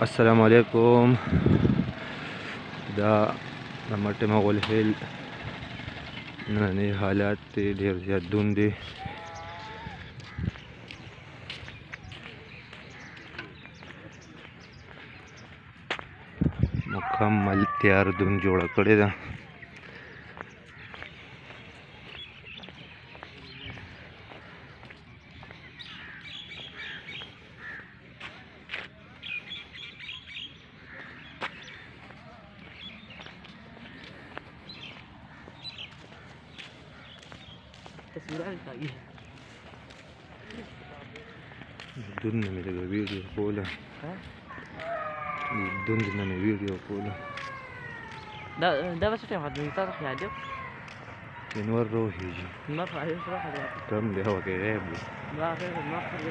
السلام علیکم. دا د مټې مغول هیل نننی حالات دی، ډېر زیات دون دی. مکمل تیار دون جوړه کړې ده. دون نه مې لږه ویډیو کوله، دون نه مې ویډیو کوله. ده بس ټایم ختمېږي، تا ته خیال دی انور روحي جي ما فعلت صراحة کم دی، هوا کې غیب دی. ما خير ما خير